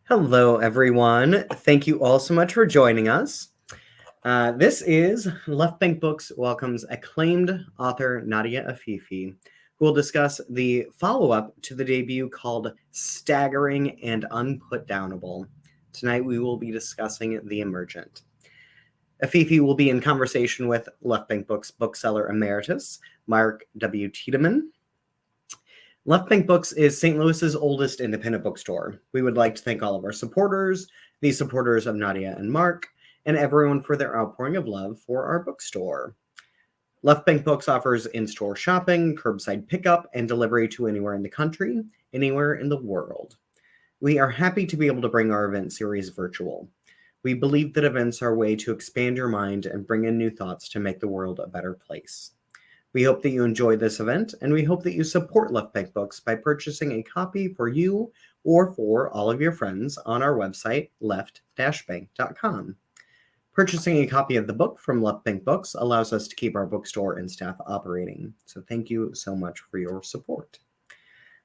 Hello, everyone. Thank you all so much for joining us. This is Left Bank Books welcomes acclaimed author Nadia Afifi, who will discuss the follow up to the debut called Staggering and Un-put-downable. Tonight, we will be discussing The Emergent. Afifi will be in conversation with Left Bank Books bookseller emeritus Mark W. Tiedemann. Left Bank Books is St. Louis's oldest independent bookstore. We would like to thank all of our supporters, the supporters of Nadia and Mark, and everyone for their outpouring of love for our bookstore. Left Bank Books offers in-store shopping, curbside pickup, and delivery to anywhere in the country, anywhere in the world. We are happy to be able to bring our event series virtual. We believe that events are a way to expand your mind and bring in new thoughts to make the world a better place. We hope that you enjoy this event, and we hope that you support Left Bank Books by purchasing a copy for you or for all of your friends on our website, left-bank.com. Purchasing a copy of the book from Left Bank Books allows us to keep our bookstore and staff operating, so thank you so much for your support.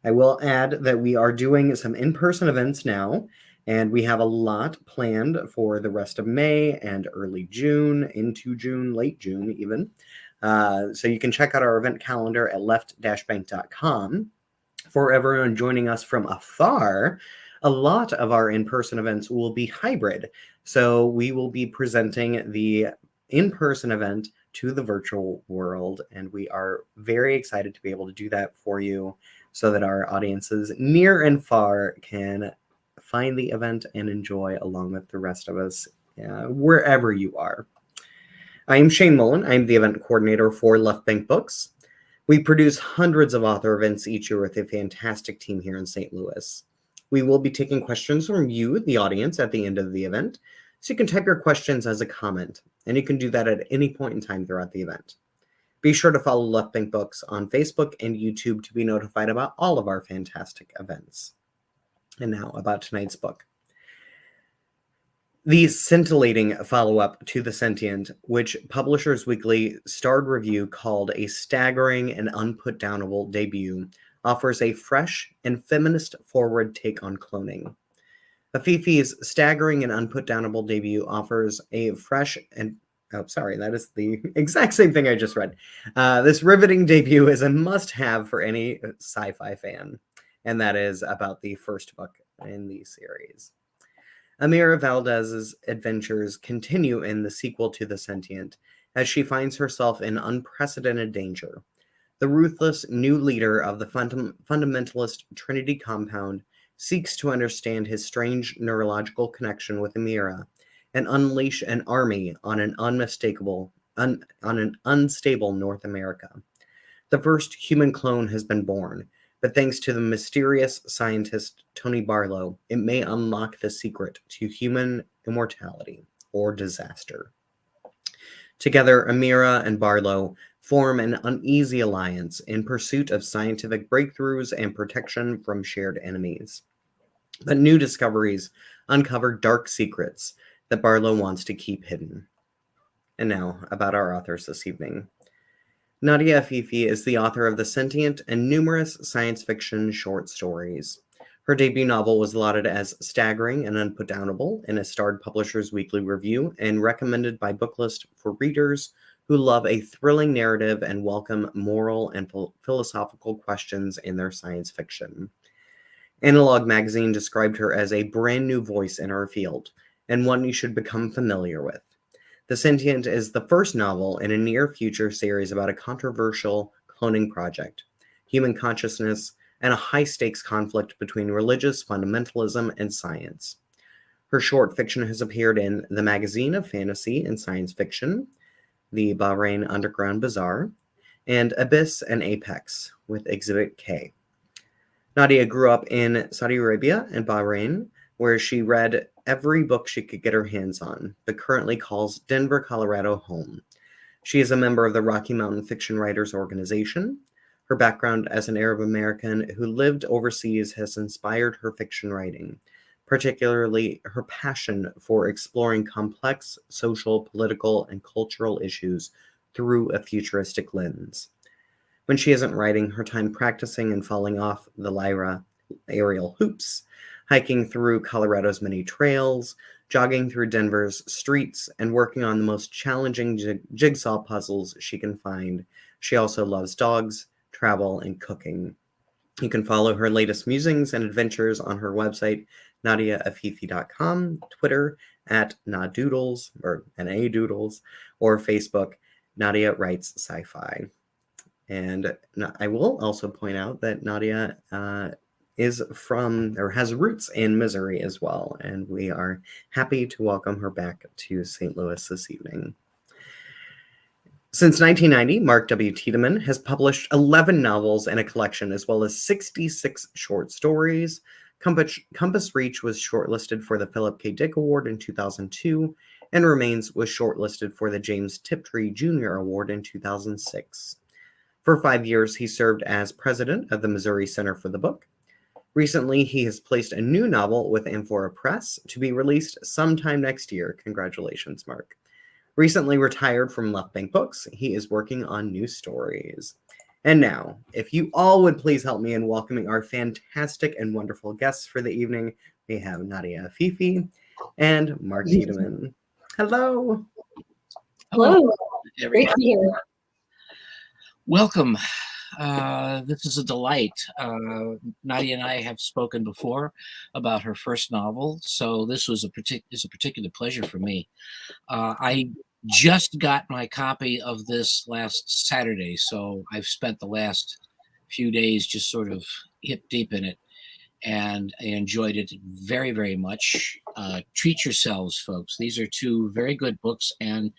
I will add that we are doing some in-person events now, and we have a lot planned for the rest of May and early June, into June, late June even. So you can check out our event calendar at left-bank.com. For everyone joining us from afar, a lot of our in-person events will be hybrid. So we will be presenting the in-person event to the virtual world, and we are very excited to be able to do that for you so that our audiences near and far can find the event and enjoy along with the rest of us wherever you are. I am Shane Mullen. I'm the event coordinator for Left Bank Books. We produce hundreds of author events each year with a fantastic team here in St. Louis. We will be taking questions from you, the audience, at the end of the event, so you can type your questions as a comment, and you can do that at any point in time throughout the event. Be sure to follow Left Bank Books on Facebook and YouTube to be notified about all of our fantastic events. And now about tonight's book. The scintillating follow-up to The Sentient, which Publishers Weekly starred review called a staggering and un-put-downable debut, offers a fresh and feminist-forward take on cloning. Afifi's staggering and un-put-downable debut offers a fresh and that is the exact same thing I just read. This riveting debut is a must-have for any sci-fi fan, and that is about the first book in the series. Amira Valdez's adventures continue in the sequel to The Sentient, as she finds herself in unprecedented danger. The ruthless new leader of the fundamentalist Trinity compound seeks to understand his strange neurological connection with Amira and unleash an army on an unstable North America. The first human clone has been born, but thanks to the mysterious scientist Tony Barlow, it may unlock the secret to human immortality or disaster. Together, Amira and Barlow form an uneasy alliance in pursuit of scientific breakthroughs and protection from shared enemies. But new discoveries uncover dark secrets that Barlow wants to keep hidden. And now, about our authors this evening. Nadia Afifi is the author of The Sentient and numerous science fiction short stories. Her debut novel was lauded as staggering and un-put-downable in a starred Publishers Weekly review and recommended by Booklist for readers who love a thrilling narrative and welcome moral and philosophical questions in their science fiction. Analog magazine described her as a brand new voice in her field and one you should become familiar with. The Sentient is the first novel in a near-future series about a controversial cloning project, human consciousness, and a high-stakes conflict between religious fundamentalism and science. Her short fiction has appeared in the Magazine of Fantasy and Science Fiction, the Bahrain Underground Bazaar, and Abyss and Apex with Exhibit K. Nadia grew up in Saudi Arabia and Bahrain, where she read every book she could get her hands on, but currently calls Denver, Colorado home. She is a member of the Rocky Mountain Fiction Writers Organization. Her background as an Arab American who lived overseas has inspired her fiction writing, particularly her passion for exploring complex social, political, and cultural issues through a futuristic lens. When she isn't writing, her time practicing and falling off the lyra aerial hoops hiking through Colorado's many trails, jogging through Denver's streets, and working on the most challenging jigsaw puzzles she can find. She also loves dogs, travel, and cooking. You can follow her latest musings and adventures on her website, nadiaafifi.com, Twitter @nadoodles or nadoodles, or Facebook, Nadia Writes Sci-Fi. And I will also point out that Nadia is from, or has roots in Missouri as well, and we are happy to welcome her back to St. Louis this evening. Since 1990, Mark W. Tiedemann has published 11 novels and a collection, as well as 66 short stories. Compass Reach was shortlisted for the Philip K. Dick Award in 2002, and Remains was shortlisted for the James Tiptree Jr. Award in 2006. For 5 years, he served as president of the Missouri Center for the Book. Recently, he has placed a new novel with Amphora Press to be released sometime next year. Congratulations, Mark. Recently retired from Left Bank Books, he is working on new stories. And now, if you all would please help me in welcoming our fantastic and wonderful guests for the evening, we have Nadia Afifi and Mark Tiedemann. Hello. Hello. Great to be here. Welcome. This is a delight. Nadia and I have spoken before about her first novel, so this was a particular pleasure for me. I just got my copy of this last Saturday, so I've spent the last few days just sort of hip deep in it, and I enjoyed it very, very much. Treat yourselves, folks. These are two very good books, and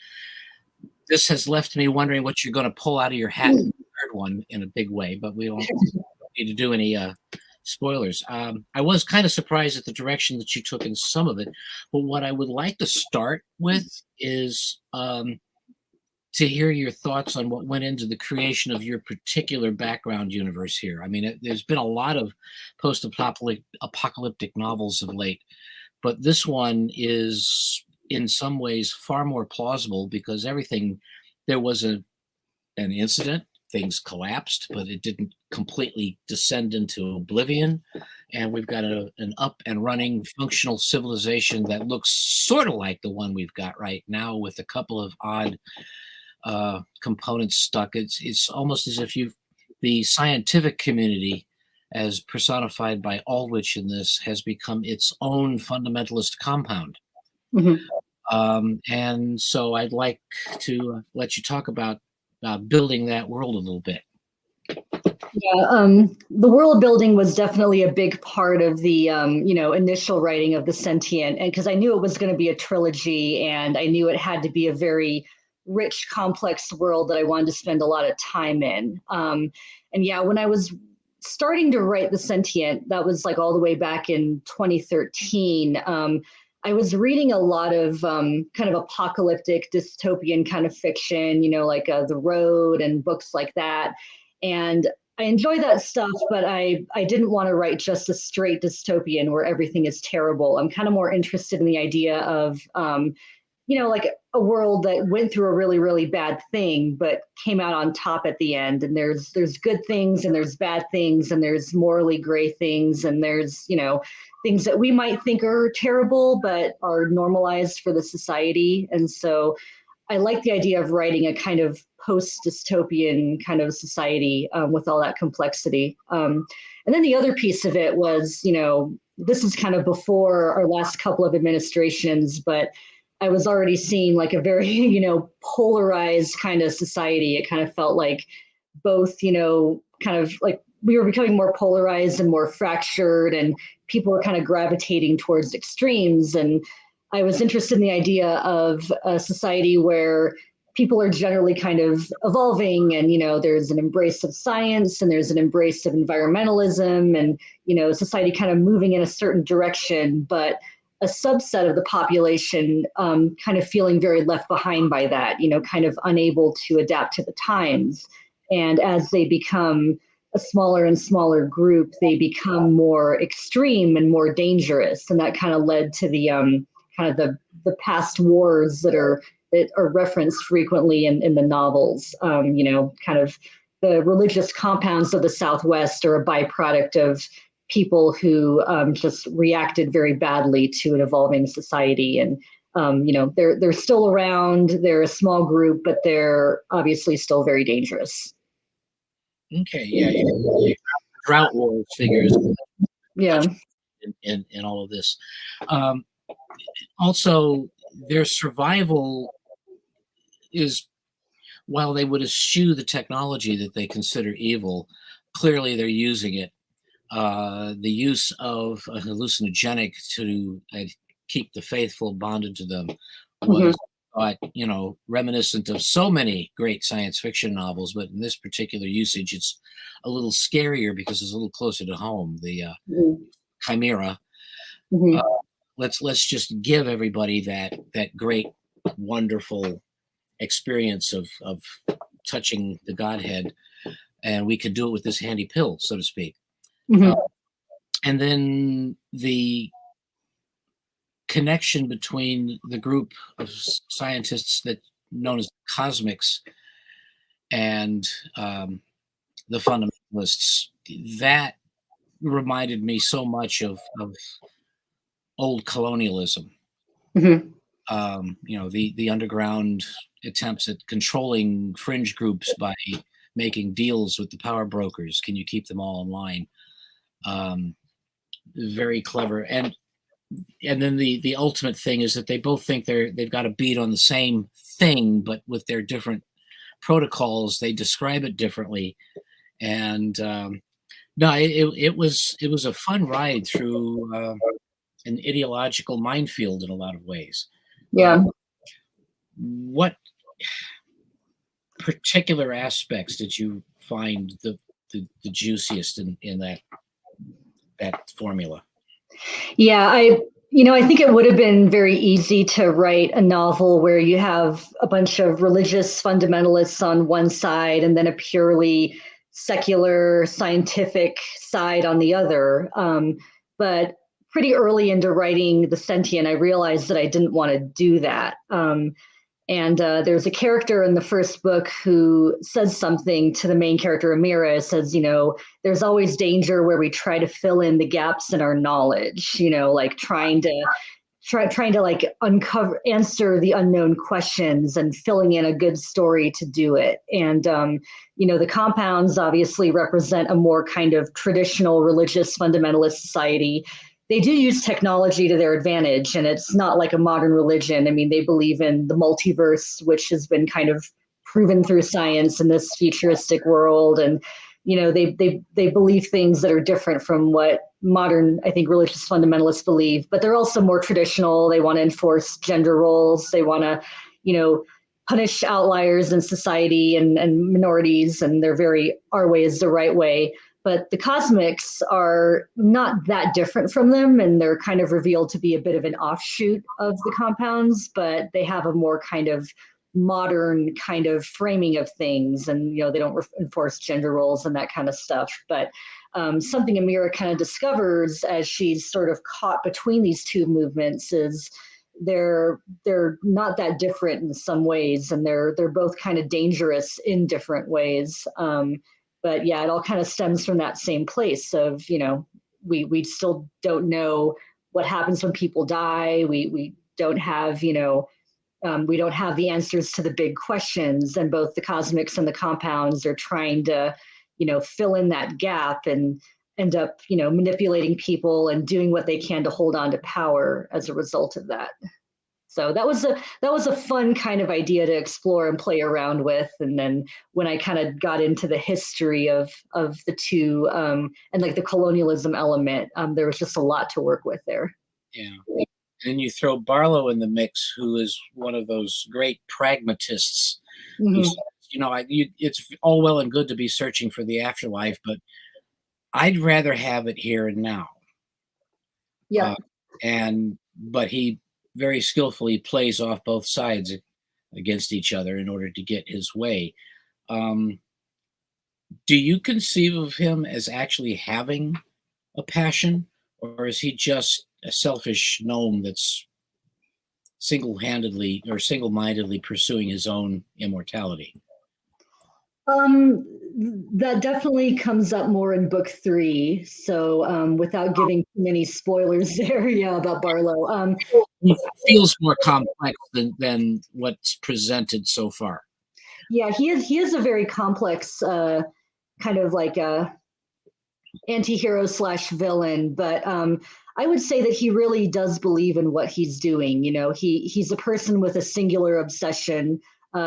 this has left me wondering what you're going to pull out of your hat in the third one in a big way, but we don't need to do any spoilers. I was kind of surprised at the direction that you took in some of it, but what I would like to start with is to hear your thoughts on what went into the creation of your particular background universe here. I mean, there's been a lot of post-apocalyptic novels of late, but this one is in some ways far more plausible because there was an incident, things collapsed, but it didn't completely descend into oblivion. And we've got an up and running functional civilization that looks sort of like the one we've got right now with a couple of odd components stuck. It's almost as if the scientific community, as personified by Aldrich in this, has become its own fundamentalist compound. Mm-hmm. And so I'd like to let you talk about building that world a little bit. Yeah, the world building was definitely a big part of the initial writing of the Sentient, and because I knew it was going to be a trilogy, and I knew it had to be a very rich, complex world that I wanted to spend a lot of time in. And yeah, when I was starting to write the Sentient, that was like all the way back in 2013. I was reading a lot of kind of apocalyptic dystopian kind of fiction, like The Road and books like that. And I enjoy that stuff, but I didn't want to write just a straight dystopian where everything is terrible. I'm kind of more interested in the idea of, like a world that went through a really, really bad thing, but came out on top at the end. And there's good things and there's bad things and there's morally gray things and there's, things that we might think are terrible, but are normalized for the society. And so I like the idea of writing a kind of post-dystopian kind of society with all that complexity. And then the other piece of it was, this is kind of before our last couple of administrations, but I was already seeing like a very, polarized kind of society. It kind of felt like both, kind of like we were becoming more polarized and more fractured, and people were kind of gravitating towards extremes. And I was interested in the idea of a society where people are generally kind of evolving, and, there's an embrace of science and there's an embrace of environmentalism, and, society kind of moving in a certain direction, but a subset of the population kind of feeling very left behind by that, kind of unable to adapt to the times. And as they become a smaller and smaller group, they become more extreme and more dangerous. And that kind of led to the kind of the past wars that are referenced frequently in the novels. Kind of the religious compounds of the Southwest are a byproduct of people who just reacted very badly to an evolving society. And they're still around. They're a small group, but they're obviously still very dangerous. Okay, yeah. Drought wars figures Yeah. in all of this. Also, their survival is, while they would eschew the technology that they consider evil, clearly they're using it. The use of a hallucinogenic to keep the faithful bonded to them was thought, reminiscent of so many great science fiction novels, but in this particular usage, it's a little scarier because it's a little closer to home. The chimera. Let's just give everybody that great, wonderful experience of touching the Godhead, and we could do it with this handy pill, so to speak. And then the connection between the group of scientists that known as cosmics and the fundamentalists, that reminded me so much of old colonialism. The underground attempts at controlling fringe groups by making deals with the power brokers. Can you keep them all in line? Very clever. And then the ultimate thing is that they both think they've got a beat on the same thing, but with their different protocols, they describe it differently. And no, it was a fun ride through an ideological minefield in a lot of ways. Yeah. What particular aspects did you find the juiciest in that formula? Yeah, I think it would have been very easy to write a novel where you have a bunch of religious fundamentalists on one side and then a purely secular scientific side on the other. But pretty early into writing The Sentient, I realized that I didn't want to do that. And there's a character in the first book who says something to the main character, Amira. Says, there's always danger where we try to fill in the gaps in our knowledge, like trying to like answer the unknown questions and filling in a good story to do it. And, the compounds obviously represent a more kind of traditional religious fundamentalist society. They do use technology to their advantage, and it's not like a modern religion. I mean, they believe in the multiverse, which has been kind of proven through science in this futuristic world. And, they believe things that are different from what modern, I think, religious fundamentalists believe. But they're also more traditional. They want to enforce gender roles. They want to, punish outliers in society and minorities. And they're very, our way is the right way. But the cosmics are not that different from them, and they're kind of revealed to be a bit of an offshoot of the compounds, but they have a more kind of modern kind of framing of things, and they don't enforce gender roles and that kind of stuff. But something Amira kind of discovers as she's sort of caught between these two movements is they're not that different in some ways, and they're both kind of dangerous in different ways. But yeah, it all kind of stems from that same place of, we still don't know what happens when people die. We don't have, we don't have the answers to the big questions, and both the cosmics and the compounds are trying to, fill in that gap and end up, manipulating people and doing what they can to hold on to power as a result of that. So that was a fun kind of idea to explore and play around with. And then when I kind of got into the history of the two and like the colonialism element, there was just a lot to work with there. Yeah. And you throw Barlow in the mix, who is one of those great pragmatists. Who says, it's all well and good to be searching for the afterlife, but I'd rather have it here and now. Yeah. But he very skillfully plays off both sides against each other in order to get his way. Do you conceive of him as actually having a passion, or is he just a selfish gnome that's single-handedly or single-mindedly pursuing his own immortality? Um, that definitely comes up more in book 3. So without giving too many spoilers there, yeah, about Barlow. It feels more complex than what's presented so far. Yeah, he is a very complex kind of like a anti-hero slash villain, but I would say that he really does believe in what he's doing. He's a person with a singular obsession.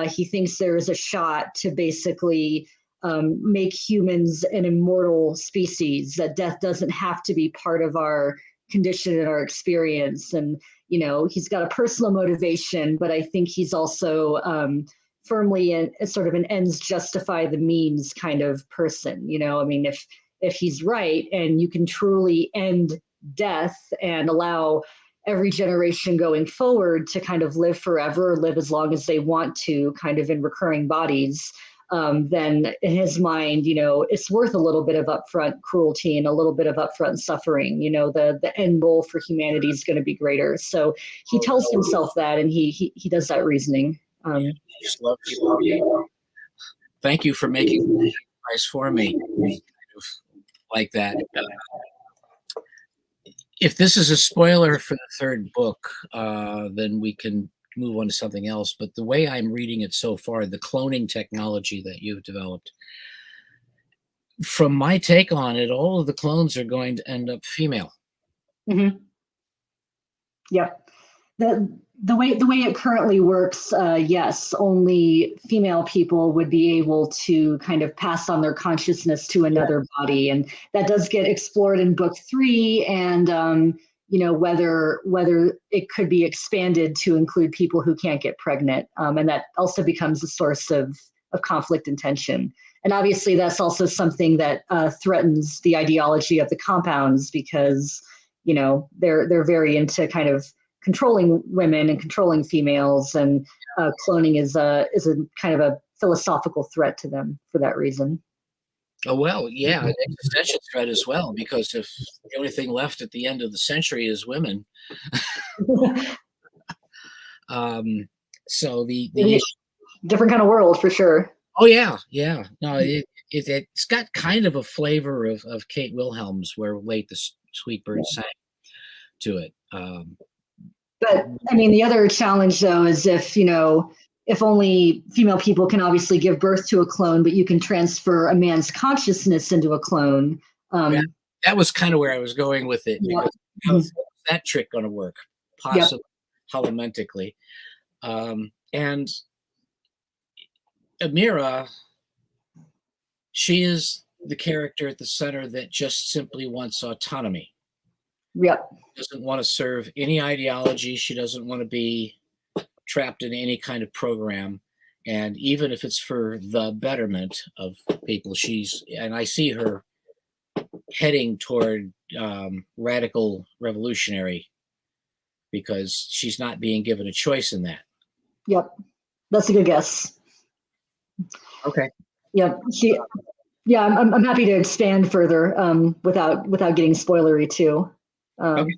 He thinks there is a shot to basically make humans an immortal species, that death doesn't have to be part of our condition and our experience. And he's got a personal motivation, but I think he's also firmly in sort of an ends justify the means kind of person. I mean, if he's right and you can truly end death and allow every generation going forward to kind of live forever, live as long as they want to, kind of in recurring bodies, then in his mind, it's worth a little bit of upfront cruelty and a little bit of upfront suffering. The end goal for humanity is going to be greater. So he tells himself that, and he does that reasoning. I just love people. Thank you for making advice for me like that. If this is a spoiler for the third book, then we can move on to something else. But the way I'm reading it so far, the cloning technology that you've developed, from my take on it, all of the clones are going to end up female. Mm-hmm. Yep. The way it currently works, yes, only female people would be able to kind of pass on their consciousness to another body, and that does get explored in book 3. And whether it could be expanded to include people who can't get pregnant, and that also becomes a source of conflict and tension. And obviously, that's also something that threatens the ideology of the compounds, because they're very into kind of controlling women and controlling females, and cloning is a kind of a philosophical threat to them for that reason. Oh, well, yeah, an existential threat as well, because if the only thing left at the end of the century is women, so the issue, different kind of world for sure. oh yeah, no, it's got kind of a flavor of Kate Wilhelm's "Where Late the Sweet Bird Sang" to it. But I mean, the other challenge though is if only female people can obviously give birth to a clone, but you can transfer a man's consciousness into a clone. Yeah, that was kind of where I was going with it, because how's that trick going to work? Possibly, holomentically. And Amira, she is the character at the center that just simply wants autonomy. Yep. Doesn't want to serve any ideology. She doesn't want to be trapped in any kind of program. And even if it's for the betterment of people, and I see her heading toward radical revolutionary, because she's not being given a choice in that. Yep. That's a good guess. Okay. Yeah. I'm happy to expand further without getting spoilery too. Okay.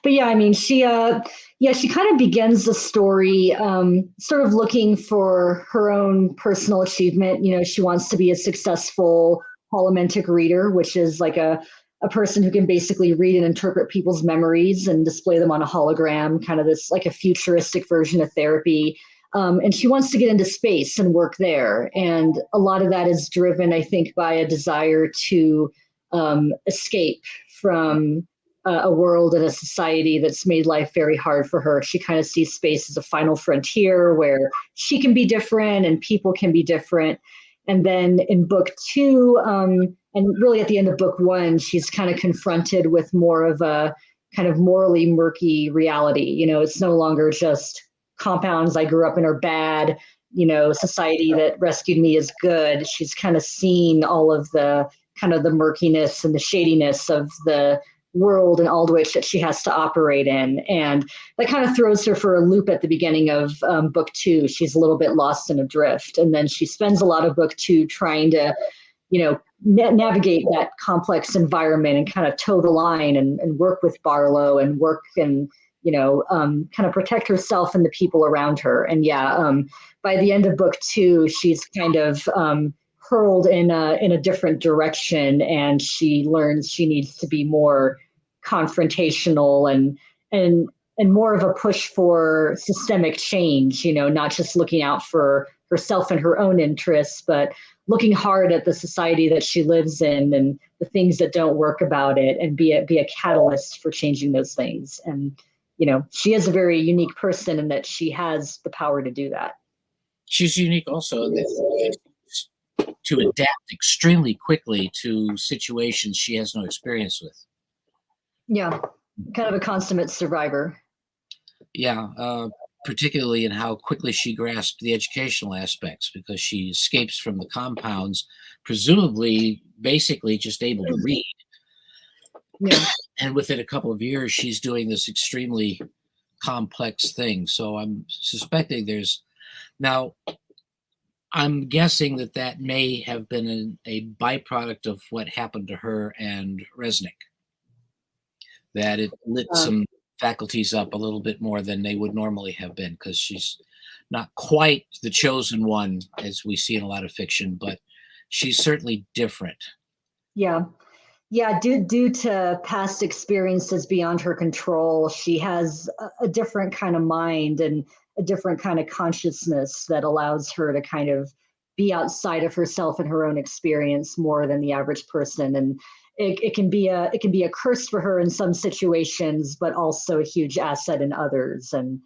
But yeah, I mean, she kind of begins the story sort of looking for her own personal achievement. She wants to be a successful holomentic reader, which is like a person who can basically read and interpret people's memories and display them on a hologram, kind of this like a futuristic version of therapy. And she wants to get into space and work there. And a lot of that is driven, I think, by a desire to escape from a world and a society that's made life very hard for her. She kind of sees space as a final frontier where she can be different and people can be different. And then in book 2, and really at the end of book 1, she's kind of confronted with more of a kind of morally murky reality. It's no longer just compounds I grew up in are bad, society that rescued me is good. She's kind of seen all of the kind of the murkiness and the shadiness of the world and Aldwych that she has to operate in. And that kind of throws her for a loop at the beginning of book 2. She's a little bit lost and adrift. And then she spends a lot of book 2 trying to, navigate that complex environment and kind of toe the line and work with Barlow and work and, kind of protect herself and the people around her. And by the end of book 2, she's kind of hurled in a different direction, and she learns she needs to be more confrontational and more of a push for systemic change, not just looking out for herself and her own interests, but looking hard at the society that she lives in and the things that don't work about it, and be a catalyst for changing those things. And she is a very unique person in that she has the power to do that. She's unique also to adapt extremely quickly to situations she has no experience with. Yeah, kind of a consummate survivor. Yeah, particularly in how quickly she grasped the educational aspects, because she escapes from the compounds, presumably basically just able to read. Yeah. And within a couple of years, she's doing this extremely complex thing. So I'm suspecting now, I'm guessing that may have been a byproduct of what happened to her and Resnick, that it lit some faculties up a little bit more than they would normally have been, because she's not quite the chosen one as we see in a lot of fiction, but she's certainly different. Yeah. Due to past experiences beyond her control, she has a different kind of mind and a different kind of consciousness that allows her to kind of be outside of herself and her own experience more than the average person. And it can be a curse for her in some situations, but also a huge asset in others. And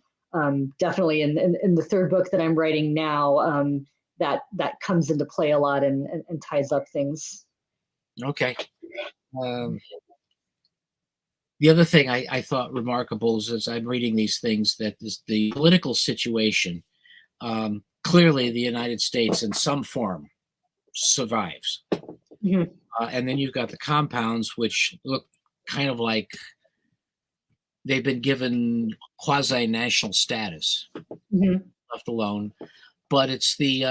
definitely in the third book that I'm writing now, that comes into play a lot and ties up things. Okay. The other thing I thought remarkable is, as I'm reading these things, that the political situation, clearly the United States in some form survives. Mm-hmm. And then you've got the compounds, which look kind of like they've been given quasi-national status, Mm-hmm. left alone. But it's the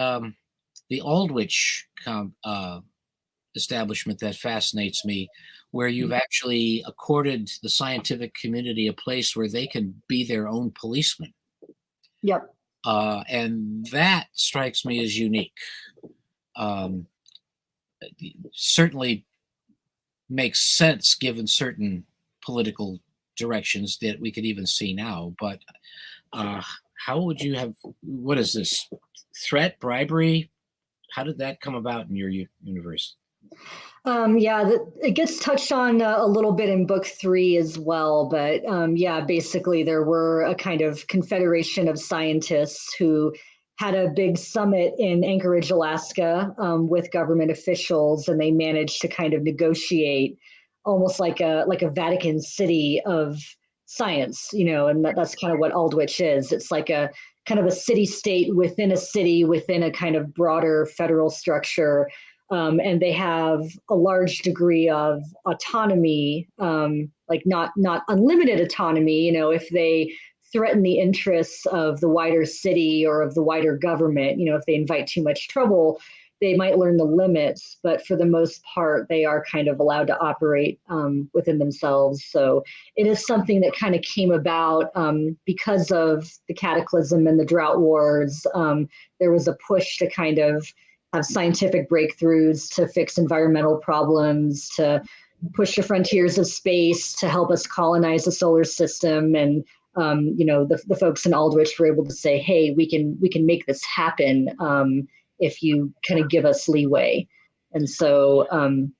Aldwych establishment that fascinates me, where you've actually accorded the scientific community a place where they can be their own policeman. Yep. And that strikes me as unique. Certainly makes sense given certain political directions that we could even see now. But how would you have, what is this? Threat, bribery? How did that come about in your universe? It gets touched on a little bit in book 3 as well. But basically there were a kind of confederation of scientists who had a big summit in Anchorage, Alaska, with government officials, and they managed to kind of negotiate almost like a Vatican City of science, and that's kind of what Aldwych is. It's like a kind of a city-state within a city, within a kind of broader federal structure. And they have a large degree of autonomy, like not unlimited autonomy. If they threaten the interests of the wider city or of the wider government, if they invite too much trouble, they might learn the limits. But for the most part, they are kind of allowed to operate within themselves. So it is something that kind of came about because of the cataclysm and the drought wars. There was a push to kind of have scientific breakthroughs to fix environmental problems, to push the frontiers of space, to help us colonize the solar system. And the folks in Aldwych were able to say, hey, we can make this happen if you kind of give us leeway. And so,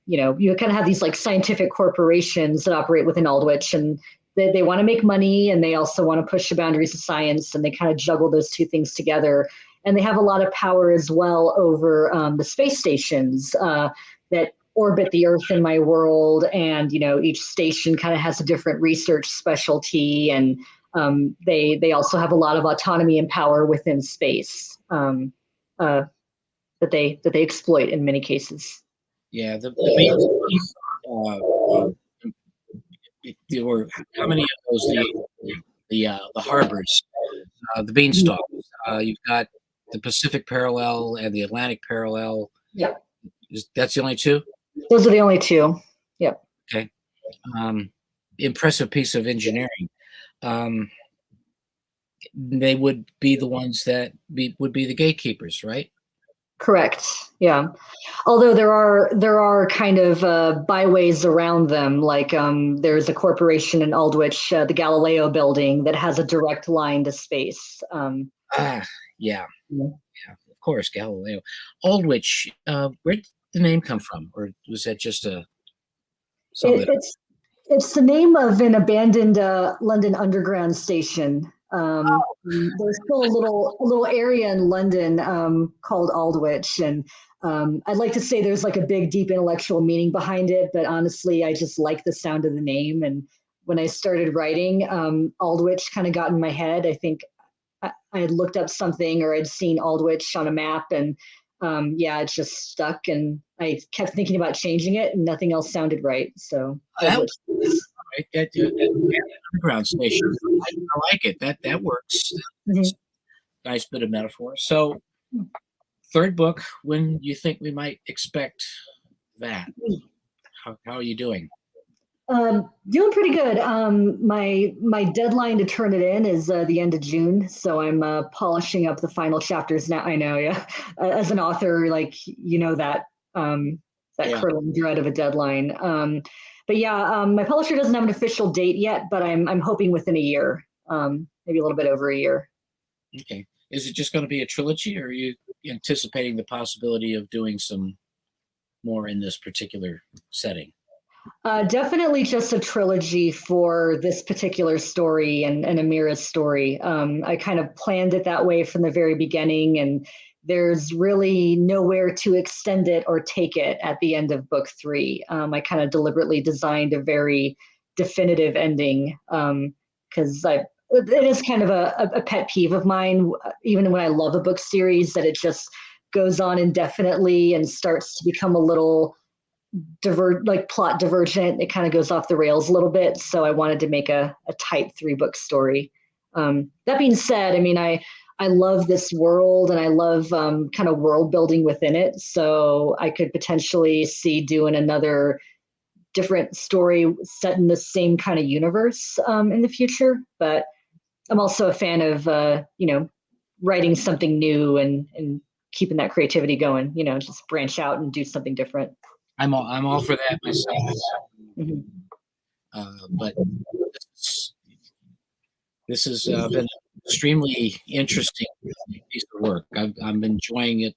you kind of have these like scientific corporations that operate within Aldwych, and they want to make money, and they also want to push the boundaries of science, and they kind of juggle those two things together. And they have a lot of power as well over the space stations that orbit the Earth in my world. And, each station kind of has a different research specialty. And they also have a lot of autonomy and power within space that they exploit in many cases. Yeah, there were how many of those the harbors, the beanstalks. You've got the Pacific parallel and the Atlantic parallel. Yeah, That's the only two? those are the only two. Yep. Okay. Impressive piece of engineering. They would be the ones that would be the gatekeepers, right? Correct. Yeah. Although there are kind of byways around them, like there's a corporation in Aldwych, the Galileo building, that has a direct line to space. Ah, yeah, Yeah. yeah, of course, Galileo. Aldwych, where did the name come from? Or was that just something It, it's the name of an abandoned London Underground station. There's still a little area in London called Aldwych, and I'd like to say there's like a big, deep intellectual meaning behind it, but honestly, I just like the sound of the name. And when I started writing, Aldwych kind of got in my head. I think I had looked up something or I'd seen Aldwych on a map, and yeah, it just stuck. And I kept thinking about changing it, and nothing else sounded right. So that Aldwych. right? That underground station. I like it. That works. Mhm. Nice bit of metaphor. So, third book. When do you think we might expect that? How are you doing? Doing pretty good. My deadline to turn it in is the end of June, so I'm polishing up the final chapters now. I know, yeah. As an author, like that that Yeah. curdling dread of a deadline. But yeah, my publisher doesn't have an official date yet, but I'm hoping within a year, maybe a little bit over a year. Okay. Is it just going to be a trilogy, or are you anticipating the possibility of doing some more in this particular setting? Definitely just a trilogy for this particular story and Amira's story. I kind of planned it that way from the very beginning, and there's really nowhere to extend it or take it at the end of book 3. I kind of deliberately designed a very definitive ending because it is kind of a pet peeve of mine, even when I love a book series, that it just goes on indefinitely and starts to become a little plot divergent. It kind of goes off the rails a little bit. So I wanted to make a tight 3-book story. That being said, I mean, I love this world, and I love kind of world building within it. So I could potentially see doing another different story set in the same kind of universe in the future. But I'm also a fan of, writing something new and keeping that creativity going, just branch out and do something different. I'm all for that myself. Mhm. But this has been extremely interesting piece of work. I'm enjoying it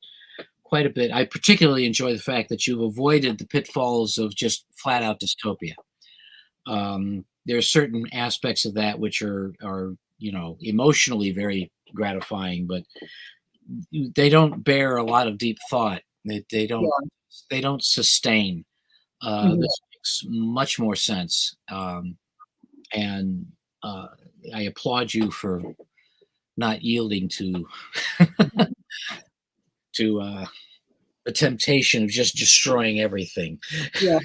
quite a bit. I particularly enjoy the fact that you've avoided the pitfalls of just flat out dystopia. There are certain aspects of that which are emotionally very gratifying, but they don't bear a lot of deep thought. They don't sustain. Mhm. This makes much more sense, and I applaud you for not yielding to to the temptation of just destroying everything. Yeah.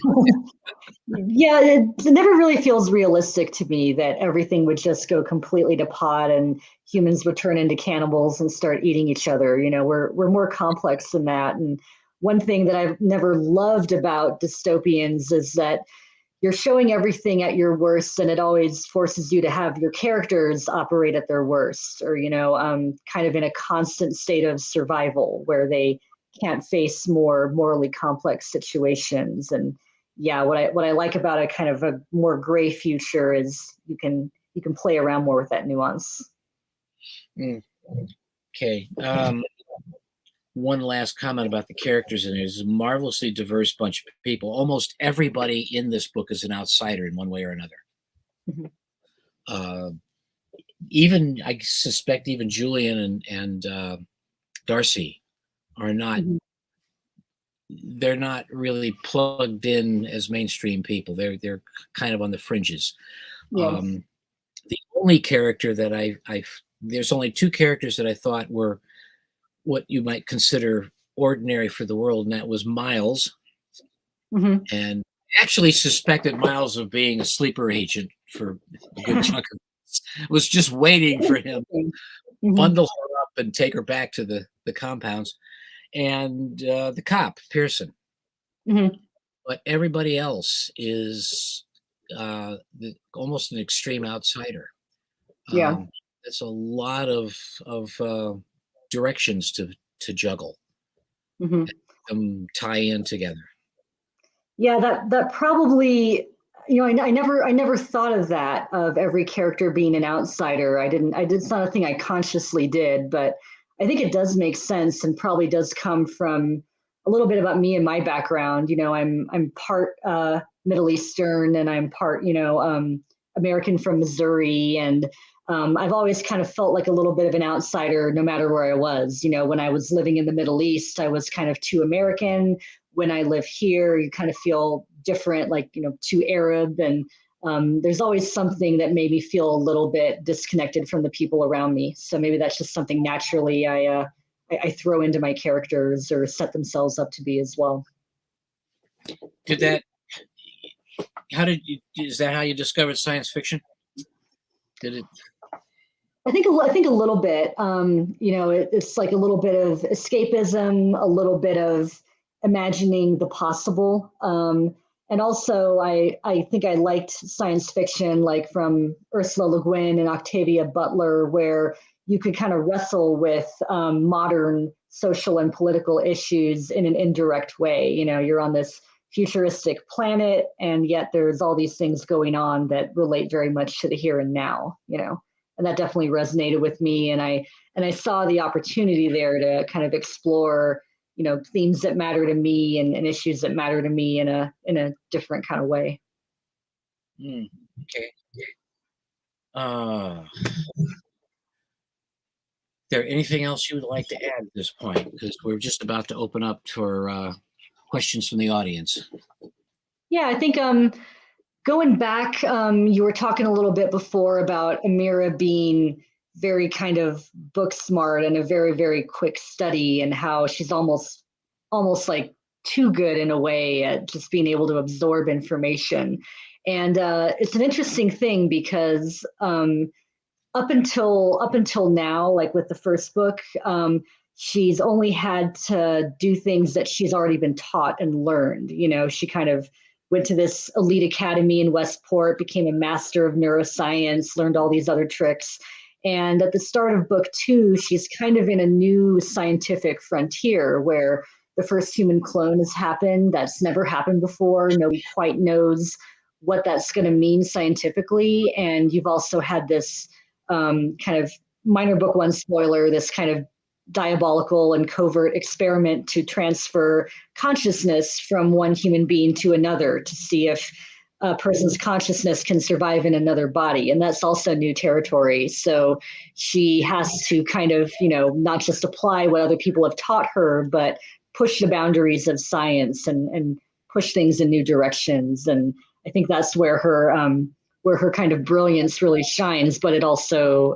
Yeah, it never really feels realistic to me that everything would just go completely to pot and humans would turn into cannibals and start eating each other. We're more complex than that. And one thing that I've never loved about dystopians is that you're showing everything at your worst, and it always forces you to have your characters operate at their worst, or kind of in a constant state of survival where they can't face more morally complex situations. And yeah, what I like about a kind of a more gray future is you can play around more with that nuance. Mm. Okay. One last comment about the characters in it. It's a marvelously diverse bunch of people. Almost everybody in this book is an outsider in one way or another. Mhm. Even I suspect even Julian and Darcy are not. Mhm. They're not really plugged in as mainstream people. They're kind of on the fringes. Yes. The only character that there's only 2 characters that I thought were what you might consider ordinary for the world, and that was Miles. Mhm. And actually suspected Miles of being a sleeper agent for a good chunk of it. Was just waiting for him to Mhm. bundle her up and take her back to the compounds. And the cop, Pearson. Mhm. But everybody else is almost an extreme outsider. Yeah. It's a lot of directions to juggle. Mm-hmm. Tie in together. Yeah, that probably, I never thought of that, of every character being an outsider. It's not a thing I consciously did, but I think it does make sense and probably does come from a little bit about me and my background. I'm part Middle Eastern, and I'm part, American from Missouri, and I've always kind of felt like a little bit of an outsider no matter where I was. When I was living in the Middle East, I was kind of too American. When I live here, you kind of feel different, like, too Arab. And there's always something that made me feel a little bit disconnected from the people around me. So maybe that's just something naturally I throw into my characters, or set themselves up to be as well. Is that how you discovered science fiction? Did it? I think a little bit. It's like a little bit of escapism, a little bit of imagining the possible. And also, I think I liked science fiction, like from Ursula Le Guin and Octavia Butler, where you could kind of wrestle with modern social and political issues in an indirect way. You're on this futuristic planet, and yet there's all these things going on that relate very much to the here and now. And that definitely resonated with me. And I saw the opportunity there to kind of explore, themes that matter to me, and issues that matter to me in a different kind of way. Okay. There anything else you would like to add at this point? Because we're just about to open up for questions from the audience. Yeah, I think going back, you were talking a little bit before about Amira being very kind of book smart and a very, very quick study, and how she's almost like too good in a way at just being able to absorb information. And it's an interesting thing because up until now, like with the first book, she's only had to do things that she's already been taught and learned. She kind of went to this elite academy in Westport, became a master of neuroscience, learned all these other tricks. And at the start of book 2, she's kind of in a new scientific frontier where the first human clone has happened. That's never happened before. Nobody quite knows what that's going to mean scientifically. And you've also had this kind of minor book 1 spoiler, this kind of diabolical and covert experiment to transfer consciousness from one human being to another to see if a person's consciousness can survive in another body. And that's also new territory. So she has to kind of, not just apply what other people have taught her, but push the boundaries of science and push things in new directions. And I think that's where her kind of brilliance really shines, but it also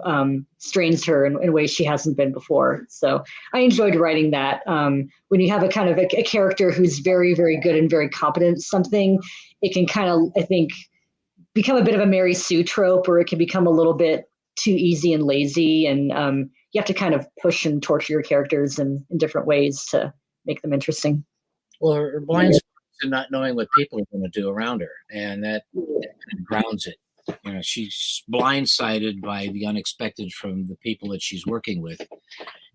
strains her in ways she hasn't been before. So I enjoyed writing that. When you have a kind of a character who's very, very good and very competent at something, it can kind of, I think, become a bit of a Mary Sue trope, or it can become a little bit too easy and lazy. And you have to kind of push and torture your characters in different ways to make them interesting. Well, her blind spot is not knowing what people are going to do around her, and that kind of grounds it. She's blindsided by the unexpected from the people that she's working with.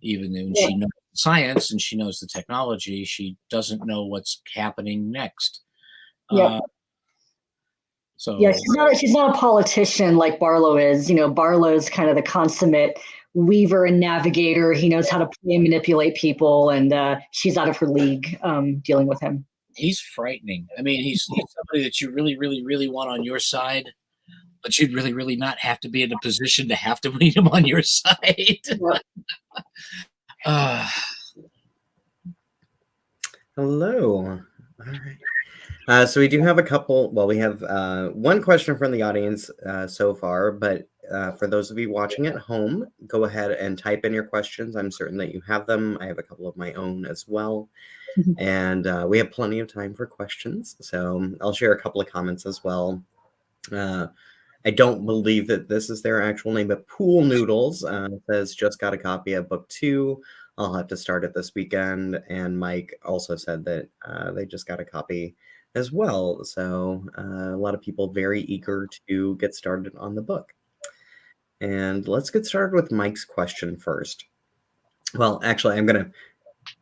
Even when she knows science and she knows the technology, she doesn't know what's happening next. Yeah. So she's not a politician like Barlow is. Barlow's kind of the consummate weaver and navigator. He knows how to play and manipulate people, and she's out of her league dealing with him. He's frightening. I mean, he's somebody that you really, really, really want on your side, but you'd really, really not have to be in a position to have to need him on your side. Hello. All right. So we do have a couple. Well, we have one question from the audience so far, but for those of you watching at home, go ahead and type in your questions. I'm certain that you have them. I have a couple of my own as well. And we have plenty of time for questions. So I'll share a couple of comments as well. I don't believe that this is their actual name, but Pool Noodles says, just got a copy of book 2. I'll have to start it this weekend. And Mike also said that they just got a copy as well. So a lot of people very eager to get started on the book. And let's get started with Mike's question first. Well, actually, I'm going to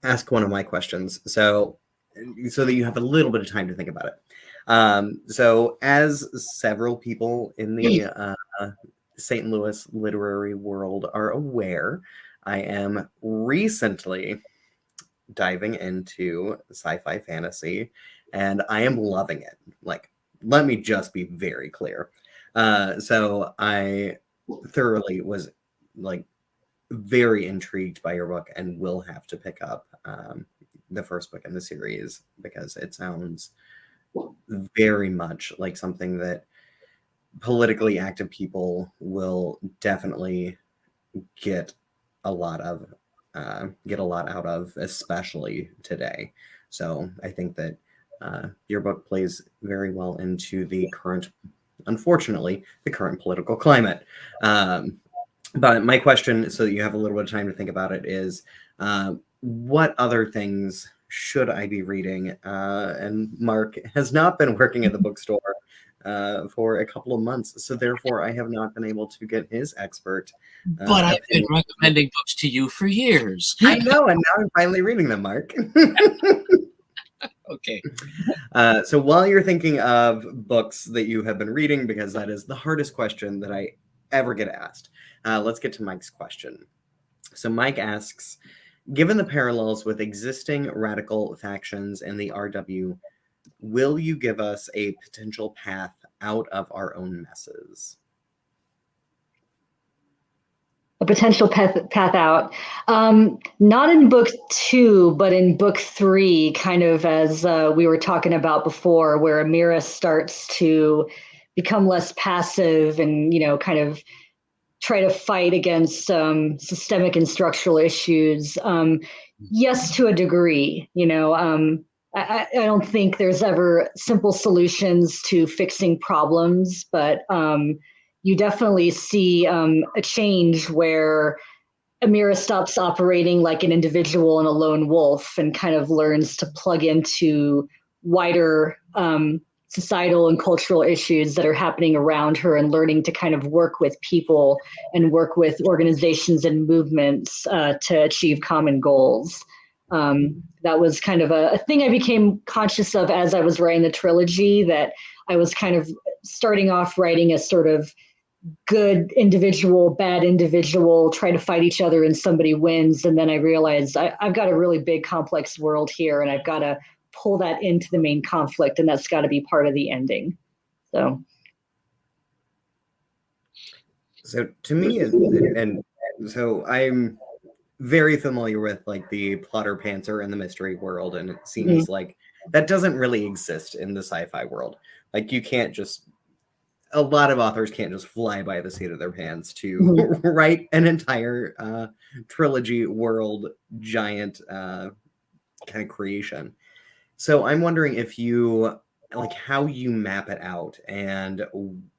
ask one of my questions, so that you have a little bit of time to think about it. So, as several people in the St. Louis literary world are aware, I am recently diving into sci-fi fantasy, and I am loving it. Like, let me just be very clear. So I thoroughly was like very intrigued by your book and will have to pick up the first book in the series because it sounds very much like something that politically active people will definitely get a lot of out of, especially today. So I think that your book plays very well into the current, unfortunately, the current political climate. But my question, so that you have a little bit of time to think about it, is what other things should I be reading? And Mark has not been working at the bookstore for a couple of months, so therefore I have not been able to get his expert. But I've been recommending books to you for years. I know, and now I'm finally reading them, Mark. Okay. So while you're thinking of books that you have been reading, because that is the hardest question that I ever get asked, let's get to Mike's question. So Mike asks, given the parallels with existing radical factions in the RW, will you give us a potential path out of our own messes? A potential path out. Not in book 2, but in book 3, kind of as we were talking about before, where Amira starts to become less passive and, kind of try to fight against systemic and structural issues. Yes, to a degree. I don't think there's ever simple solutions to fixing problems, but you definitely see a change where Amira stops operating like an individual and a lone wolf and kind of learns to plug into wider societal and cultural issues that are happening around her and learning to kind of work with people and work with organizations and movements to achieve common goals. That was kind of a thing I became conscious of as I was writing the trilogy, that I was kind of starting off writing a sort of good individual, bad individual, try to fight each other and somebody wins. And then I realized I've got a really big complex world here and I've got to pull that into the main conflict, and that's got to be part of the ending. So to me, and so I'm very familiar with like the plotter pantser and the mystery world, and it seems like that doesn't really exist in the sci-fi world. Like you can't just, a lot of authors can't just fly by the seat of their pants to write an entire trilogy world giant kind of creation. So I'm wondering if you like how you map it out, and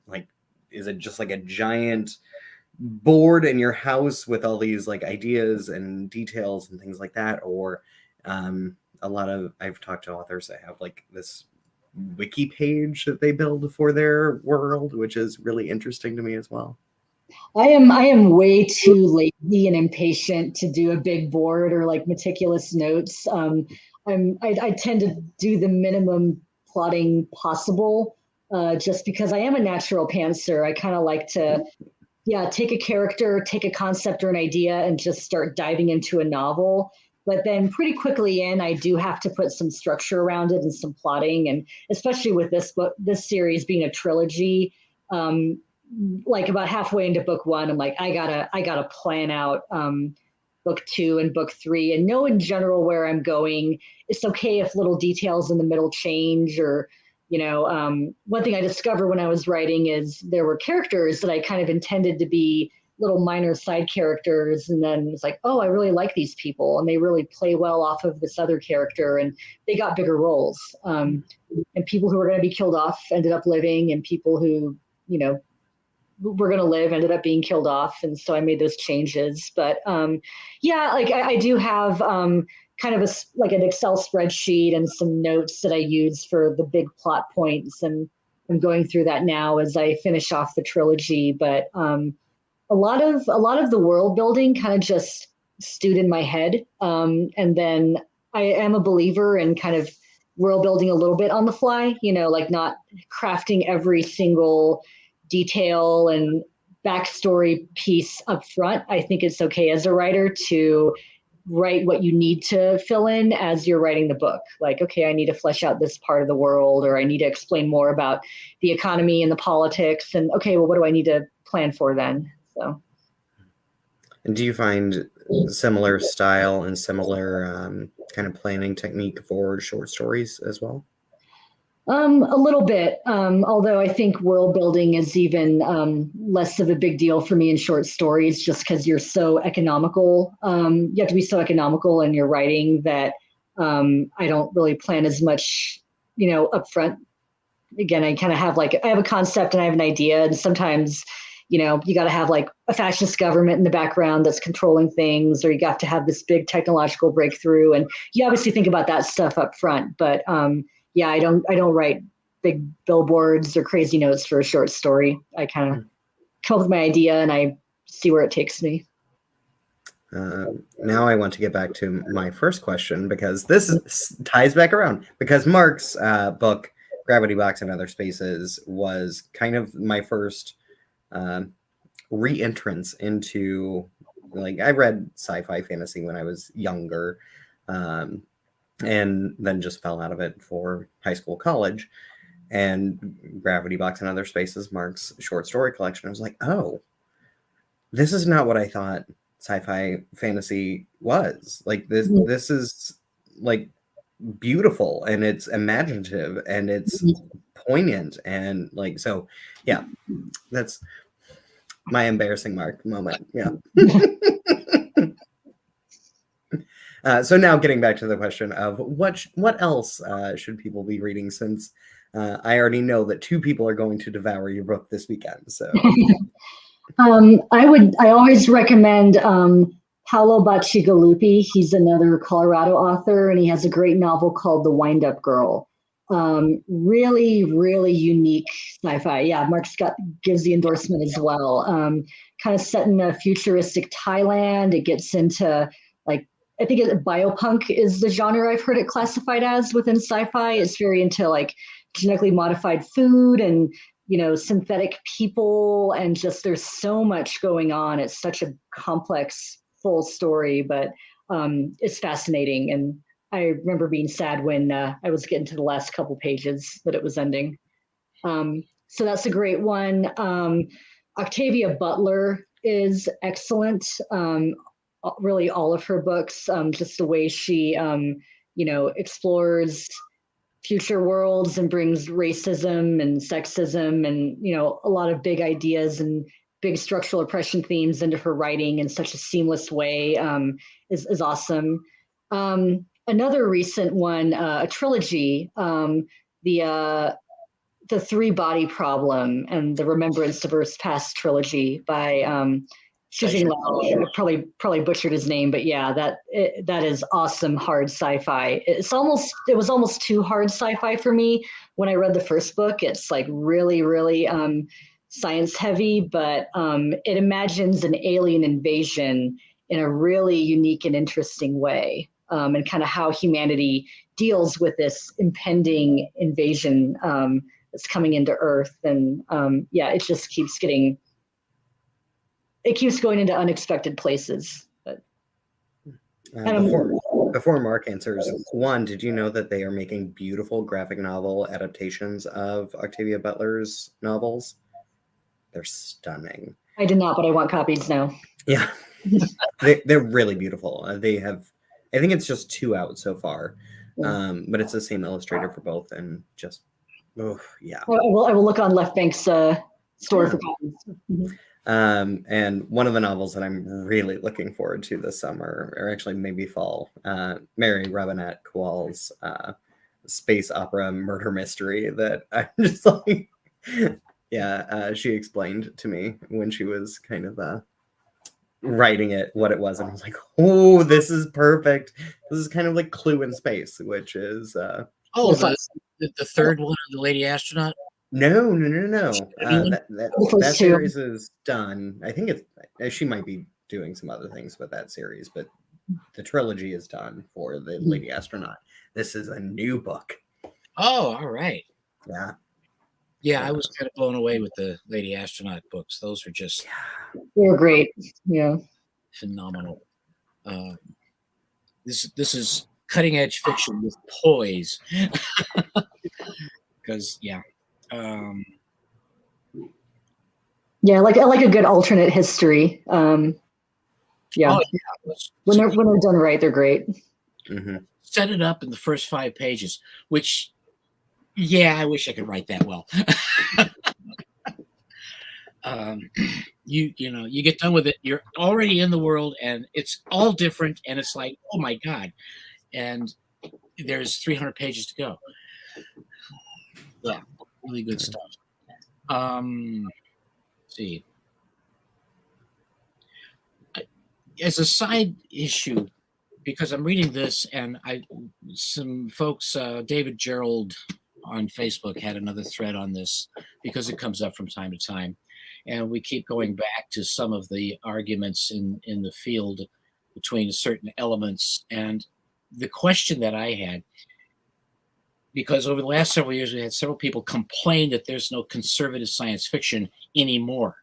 like, is it just like a giant board in your house with all these like ideas and details and things like that, or I've talked to authors that have like this wiki page that they build for their world, which is really interesting to me as well. I am way too lazy and impatient to do a big board or like meticulous notes. I tend to do the minimum plotting possible, just because I am a natural pantser. I kind of like to, take a character, take a concept or an idea, and just start diving into a novel. But then pretty quickly I do have to put some structure around it and some plotting, and especially with this book, this series being a trilogy. Like about halfway into book 1, I'm like, I gotta plan out book 2 and book 3 and know in general where I'm going. It's okay if little details in the middle change, or one thing I discovered when I was writing is there were characters that I kind of intended to be little minor side characters, and then it's like, oh, I really like these people and they really play well off of this other character, and they got bigger roles. And people who were going to be killed off ended up living, and people who were going to live ended up being killed off. And so I made those changes. But like I do have kind of like an Excel spreadsheet and some notes that I use for the big plot points. And I'm going through that now as I finish off the trilogy. But a lot of the world building kind of just stewed in my head. And then I am a believer in kind of world building a little bit on the fly, like not crafting every single detail and backstory piece up front. I think it's okay as a writer to write what you need to fill in as you're writing the book. Like, okay, I need to flesh out this part of the world, or I need to explain more about the economy and the politics. And okay, well, what do I need to plan for then? So. And do you find similar style and similar kind of planning technique for short stories as well? A little bit, although I think world building is even less of a big deal for me in short stories, just because you're so economical. You have to be so economical in your writing that I don't really plan as much, up front. Again, I kind of have I have a concept and I have an idea, and sometimes, you got to have like a fascist government in the background that's controlling things, or you got to have this big technological breakthrough, and you obviously think about that stuff up front, but yeah, I don't write big billboards or crazy notes for a short story. I kind of come up with my idea and I see where it takes me. Now I want to get back to my first question, because this ties back around, because Mark's book, Gravity Box and Other Spaces, was kind of my first re-entrance into, I read sci-fi fantasy when I was younger, and then just fell out of it for high school, college. And Gravity Box and Other Spaces, Mark's short story collection, I was like, oh, this is not what I thought sci-fi fantasy was. This is beautiful, and it's imaginative, and it's poignant, and so yeah, that's my embarrassing Mark moment. Yeah. So now getting back to the question of what else should people be reading, since I already know that 2 people are going to devour your book this weekend. So I always recommend Paolo Bacigalupi. He's another Colorado author, and he has a great novel called The Wind-Up Girl. Really, really unique sci-fi. Yeah, Mark Scott gives the endorsement as well. Kind of set in a futuristic Thailand. It gets into I think biopunk is the genre I've heard it classified as within sci-fi. It's very into genetically modified food and, synthetic people, and just there's so much going on. It's such a complex, full story, but it's fascinating. And I remember being sad when I was getting to the last couple pages that it was ending. So that's a great one. Octavia Butler is excellent. Really all of her books, just the way she, explores future worlds and brings racism and sexism and, a lot of big ideas and big structural oppression themes into her writing in such a seamless way, is awesome. Another recent one, a trilogy, the 3-Body Problem and the Remembrance of Earth's Past trilogy by Shujin Lao. I probably butchered his name, but yeah, that is awesome hard sci-fi. It was almost too hard sci-fi for me when I read the first book. It's really, really science heavy, but it imagines an alien invasion in a really unique and interesting way, and kind of how humanity deals with this impending invasion that's coming into Earth. And yeah, it just keeps going into unexpected places. But before Mark answers, one, did you know that they are making beautiful graphic novel adaptations of Octavia Butler's novels? They're stunning. I did not, but I want copies now. Yeah, they're really beautiful. They have, I think it's just 2 out so far, but it's the same illustrator for both, and just, yeah. I will look on Left Bank's store for copies. Mm-hmm. And one of the novels that I'm really looking forward to this summer, or actually maybe fall, Mary Robinette Kowal's space opera murder mystery that I'm just she explained to me when she was kind of writing it what it was, and I was like, oh, this is perfect. This is kind of like Clue in space, which is the third one, the lady astronaut. No. That series is done. I think she might be doing some other things with that series, but the trilogy is done for the Mhm. Lady Astronaut. This is a new book. Oh, all right. Yeah. Yeah, I was kind of blown away with the Lady Astronaut books. Those are just They're great. Yeah. phenomenal. This is cutting edge fiction with poise. Because Yeah, I like a good alternate history. Yeah. oh yeah, When they're done right, they're great. Mm-hmm. set it up in the first 5 pages, which I wish I could write that well. You get done with it, you're already in the world, and it's all different, and it's like, oh my god, and there's 300 pages to go. Yeah, really good stuff. Let's see, as a side issue, because I'm reading this, and some folks, David Gerald on Facebook had another thread on this, because it comes up from time to time, and we keep going back to some of the arguments in the field between certain elements. And the question that I had, because over the last several years we had several people complain that there's no conservative science fiction anymore,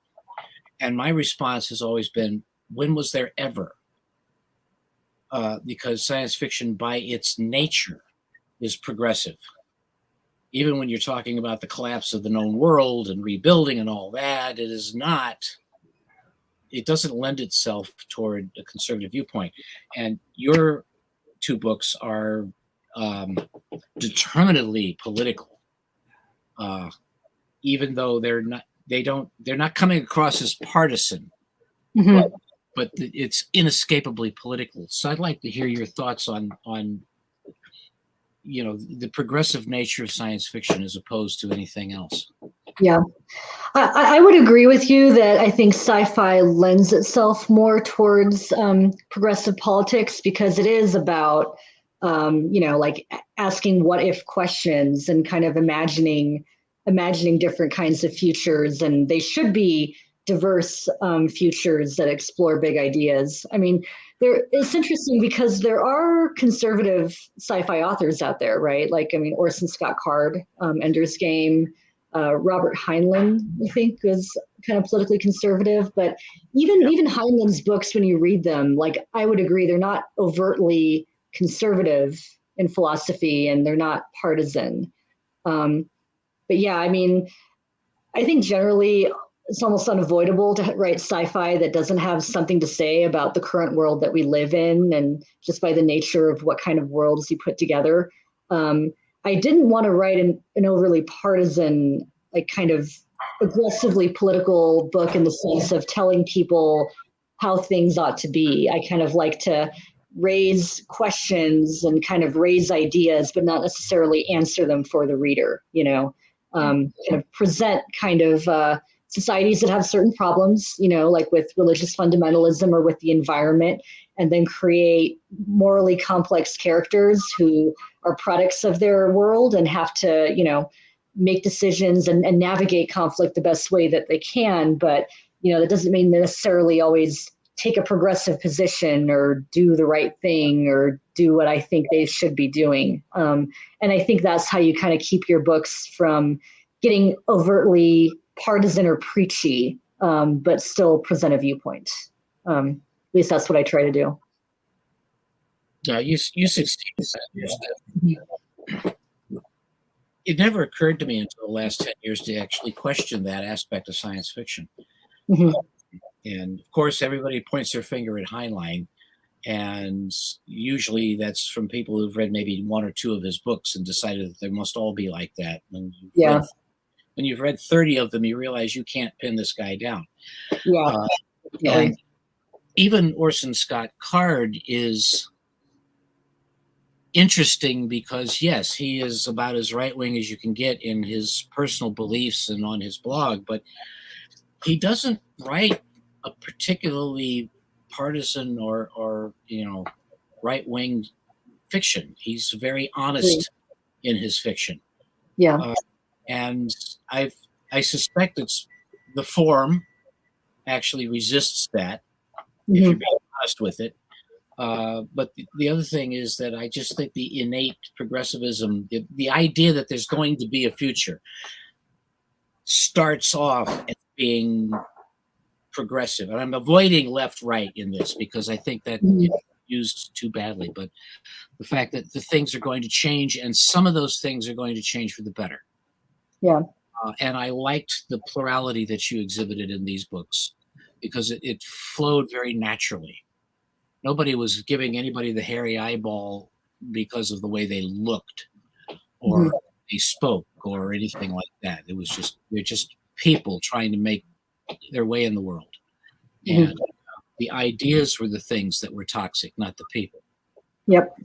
and my response has always been, when was there ever? Because science fiction by its nature is progressive. Even when you're talking about the collapse of the known world and rebuilding and all that, it doesn't lend itself toward a conservative viewpoint. And your 2 books are determinedly political, even though they're not coming across as partisan. Mhm. But it's inescapably political. So I'd like to hear your thoughts on the progressive nature of science fiction as opposed to anything else. Yeah. I would agree with you that I think sci-fi lends itself more towards progressive politics, because it is about, like asking what if questions and kind of imagining different kinds of futures, and they should be diverse futures that explore big ideas. I mean, it's interesting because there are conservative sci-fi authors out there, right? Like, I mean, Orson Scott Card, Ender's Game. Robert Heinlein, I think, was kind of politically conservative, but even Heinlein's books, when you read them, like, I would agree, they're not overtly conservative in philosophy, and they're not partisan. But yeah, I mean, I think generally it's almost unavoidable to write sci-fi that doesn't have something to say about the current world that we live in, and just by the nature of what kind of worlds you put together. I didn't want to write an overly partisan, like kind of aggressively political book in the sense of telling people how things ought to be. I kind of like to raise questions and kind of raise ideas, but not necessarily answer them for the reader, kind of present kind of societies that have certain problems, like with religious fundamentalism or with the environment, and then create morally complex characters who are products of their world and have to, make decisions and navigate conflict the best way that they can. But, that doesn't mean they necessarily always take a progressive position or do the right thing or do what I think they should be doing. And I think that's how you kind of keep your books from getting overtly partisan or preachy, but still present a viewpoint. At least that's what I try to do. Yeah, you succeed. It never occurred to me until the last 10 years to actually question that aspect of science fiction. Mhm. And of course, everybody points their finger at Heinlein, and usually that's from people who've read maybe 1 or 2 of his books and decided that they must all be like that. When you've read 30 of them, you realize you can't pin this guy down. Yeah. And even Orson Scott Card is interesting because, yes, he is about as right-wing as you can get in his personal beliefs and on his blog, but he doesn't write a particularly partisan or right-wing fiction. He's very honest in his fiction. Yeah. And I suspect it's the form actually resists that. if you're being honest with it. But the other thing is that I just think the innate progressivism, the idea that there's going to be a future, starts off as being progressive. And I'm avoiding left-right in this because I think that it's used too badly. But the fact that the things are going to change, and some of those things are going to change for the better. Yeah. And I liked the plurality that you exhibited in these books because it flowed very naturally. Nobody was giving anybody the hairy eyeball because of the way they looked or they spoke or anything like that. It was just, they're just people trying to make their way in the world. And the ideas were the things that were toxic, not the people. Yep.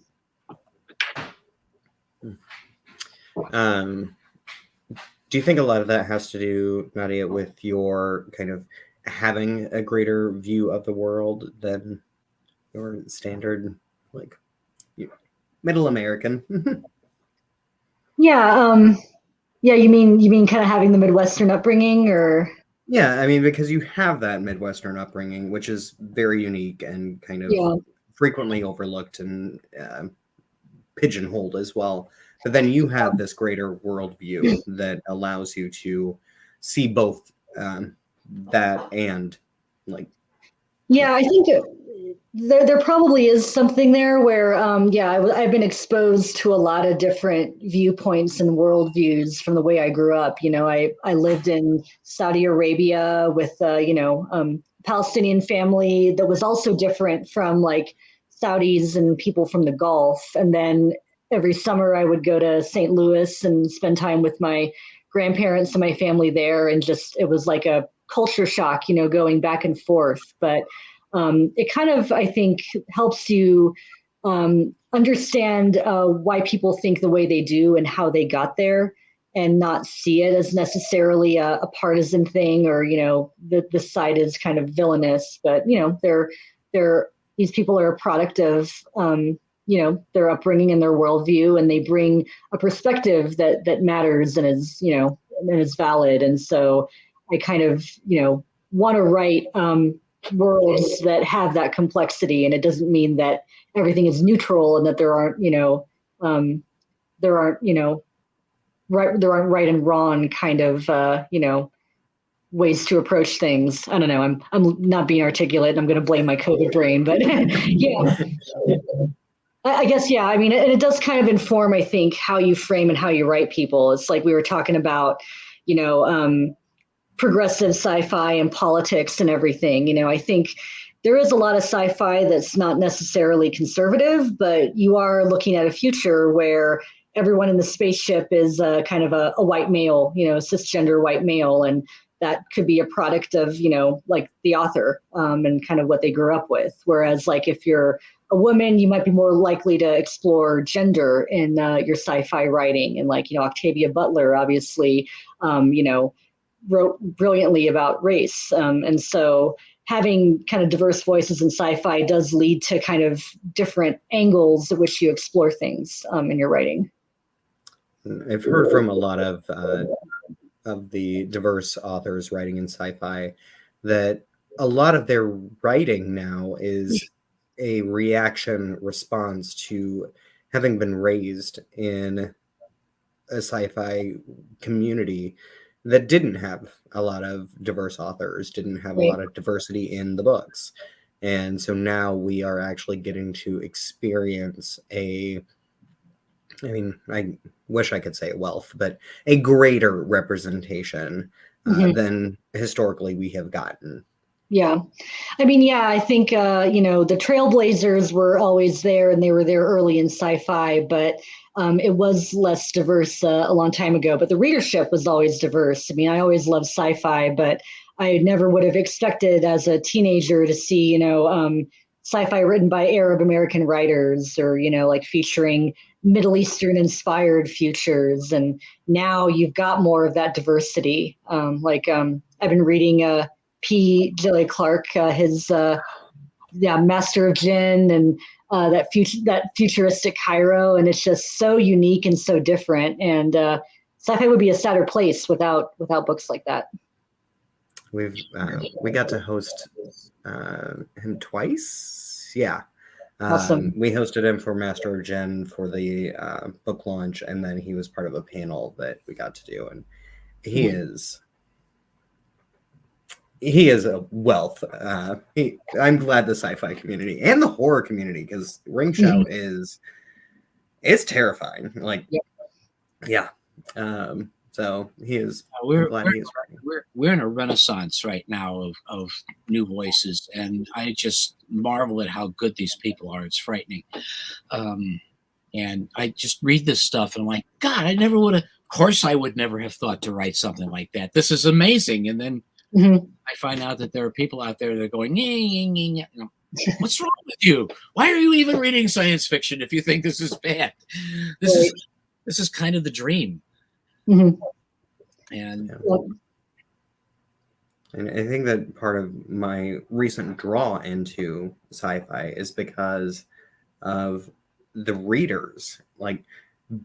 Do you think a lot of that has to do, Nadia, with your kind of having a greater view of the world than your standard, like, middle American? Yeah. Yeah. You mean kind of having the Midwestern upbringing, or? Yeah, I mean, because you have that Midwestern upbringing, which is very unique and kind of frequently overlooked and pigeonholed as well. But then you have this greater worldview that allows you to see both that and like. Yeah, I think there probably is something there where, I've been exposed to a lot of different viewpoints and worldviews from the way I grew up. You know, I lived in Saudi Arabia with, Palestinian family that was also different from like Saudis and people from the Gulf. And then every summer I would go to St. Louis and spend time with my grandparents and my family there. And just, it was like a culture shock, you know, going back and forth. But it kind of, I think, helps you understand why people think the way they do and how they got there, and not see it as necessarily a partisan thing, or, you know, the side is kind of villainous. But, you know, these people are a product of, their upbringing and their worldview, and they bring a perspective that matters and is, you know, and is valid. And so I kind of, you know, want to write worlds that have that complexity. And it doesn't mean that everything is neutral and that there aren't right and wrong kind of, ways to approach things. I don't know. I'm not being articulate. I'm going to blame my COVID brain, but yeah. I guess, yeah. I mean, and it does kind of inform, I think, how you frame and how you write people. It's like we were talking about, progressive sci-fi and politics and everything. You know, I think there is a lot of sci-fi that's not necessarily conservative, but you are looking at a future where everyone in the spaceship is kind of a white male, you know, cisgender white male. And that could be a product of, you know, like the author and kind of what they grew up with. Whereas like if you're a woman, you might be more likely to explore gender in your sci-fi writing. And like, you know, Octavia Butler, obviously, wrote brilliantly about race. And so having kind of diverse voices in sci-fi does lead to kind of different angles at which you explore things in your writing. I've heard from a lot of the diverse authors writing in sci-fi that a lot of their writing now is a reaction response to having been raised in a sci-fi community that didn't have a lot of diverse authors, didn't have a lot of diversity in the books. And so now we are actually getting to experience I wish I could say wealth, but a greater representation than historically we have gotten. Yeah. I mean, yeah, I think, the trailblazers were always there, and they were there early in sci-fi, but it was less diverse a long time ago. But the readership was always diverse. I mean, I always loved sci-fi, but I never would have expected as a teenager to see, sci-fi written by Arab American writers, or, like featuring Middle Eastern inspired futures. And now you've got more of that diversity. I've been reading P. Djeli Clark, his Master of Jinn, and that futuristic Cairo, and it's just so unique and so different. And sci-fi would be a sadder place without books like that. we got to host him twice. Yeah. Awesome. We hosted him for Master of Gen for the book launch, and then he was part of a panel that we got to do, and he is a wealth. I'm glad the sci-fi community and the horror community, because Ring Shout is terrifying. Like, yeah. So he is. I'm glad he is. We're in a renaissance right now of new voices, and I just marvel at how good these people are. It's frightening. And I just read this stuff and I'm like, God, I never would have. Of course, I would never have thought to write something like that. This is amazing. And then I find out that there are people out there that are going, you know, what's wrong with you? Why are you even reading science fiction if you think this is bad? This is kind of the dream. And I think that part of my recent draw into sci-fi is because of the readers, like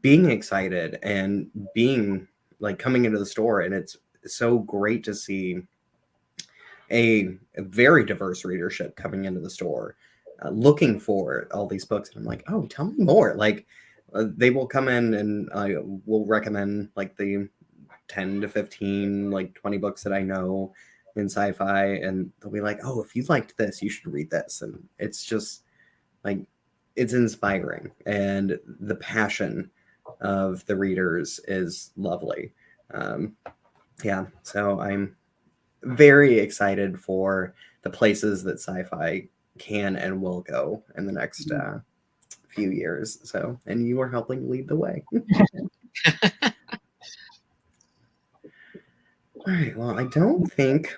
being excited and being like coming into the store, and it's so great to see a very diverse readership coming into the store, looking for all these books. And I'm like, oh, tell me more. Like they will come in and I will recommend like the 10 to 15, like 20 books that I know in sci-fi, and they'll be like, oh, if you liked this, you should read this. And it's just like, it's inspiring, and the passion of the readers is lovely. Yeah, so I'm very excited for the places that sci-fi can and will go in the next few years. So, and you are helping lead the way. All right. Well, I don't think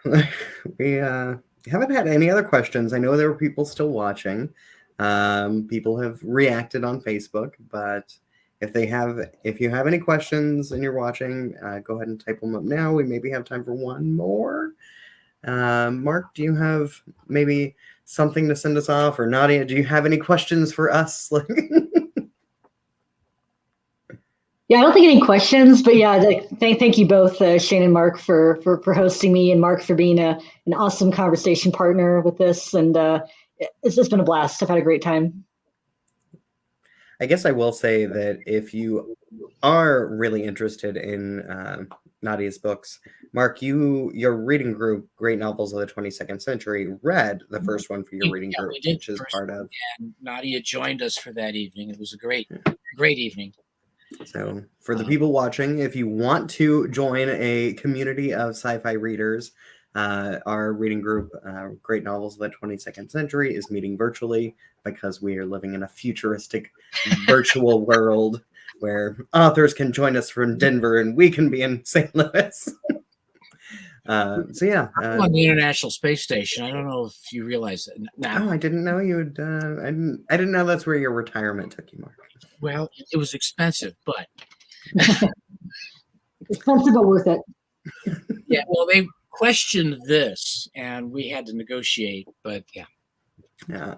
we haven't had any other questions. I know there were people still watching. People have reacted on Facebook, but if you have any questions and you're watching, go ahead and type them up now. We maybe have time for one more. Mark, do you have maybe something to send us off? Or Nadia, do you have any questions for us? Yeah, I don't think any questions, but yeah, thank you both, Shane and Mark, for hosting me, and Mark for being an awesome conversation partner with this. And it's just been a blast. I've had a great time. I guess I will say that if you are really interested in Nadia's books, Mark, your reading group, Great Novels of the 22nd Century, read the first one for your reading group, which is part of. And Nadia joined us for that evening. It was a great evening. So for the people watching, if you want to join a community of sci-fi readers, our reading group, Great Novels of the 22nd Century, is meeting virtually because we are living in a futuristic virtual world where authors can join us from Denver and we can be in St. Louis. So yeah, I'm on the International Space Station. I don't know if you realize that. Oh, I didn't know you would. I didn't know that's where your retirement took you, Mark. Well, it was expensive, but expensive but worth it. Yeah, well, they questioned this, and we had to negotiate. But yeah,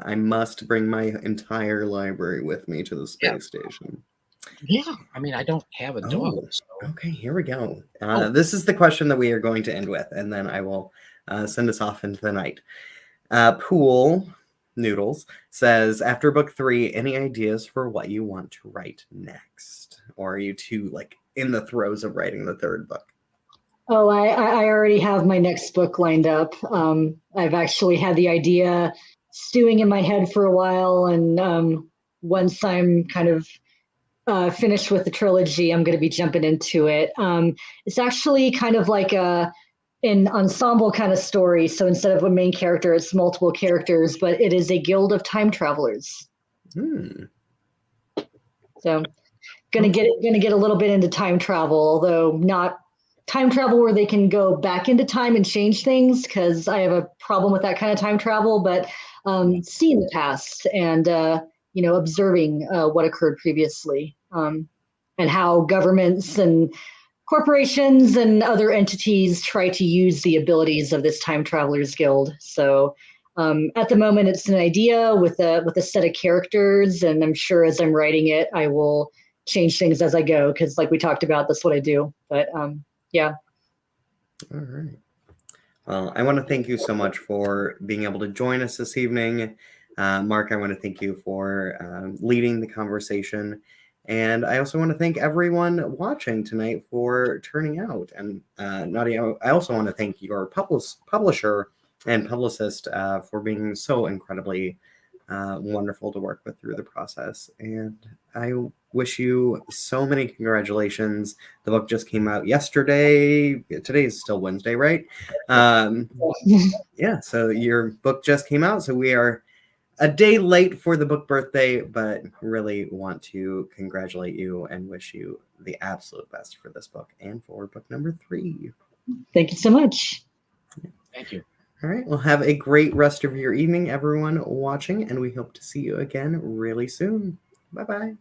I must bring my entire library with me to the space station. Yeah, I mean, I don't have a dog. So. Okay, here we go. This is the question that we are going to end with, and then I will send us off into the night. Pool Noodles says, after book 3, any ideas for what you want to write next? Or are you too in the throes of writing the 3rd book? Oh, I already have my next book lined up. I've actually had the idea stewing in my head for a while, and once I'm kind of finished with the trilogy, I'm going to be jumping into it. It's actually kind of like an ensemble kind of story. So instead of a main character, it's multiple characters, but it is a guild of time travelers. So gonna get a little bit into time travel, although not time travel where they can go back into time and change things, because I have a problem with that kind of time travel, but seeing the past and observing what occurred previously, and how governments and corporations and other entities try to use the abilities of this time travelers guild. So at the moment, it's an idea with a set of characters, and I'm sure as I'm writing it, I will change things as I go, because like we talked about, that's what I do. But yeah. All right. Well, I want to thank you so much for being able to join us this evening. Mark, I want to thank you for leading the conversation. And I also want to thank everyone watching tonight for turning out. And Nadia, I also want to thank your publisher and publicist for being so incredibly wonderful to work with through the process. And I wish you so many congratulations. The book just came out yesterday. Today is still Wednesday, right? Yeah, so your book just came out. So we are a day late for the book birthday, but really want to congratulate you and wish you the absolute best for this book and for book number 3. Thank you so much. Thank you. All right, well, have a great rest of your evening, everyone watching, and we hope to see you again really soon. Bye-bye.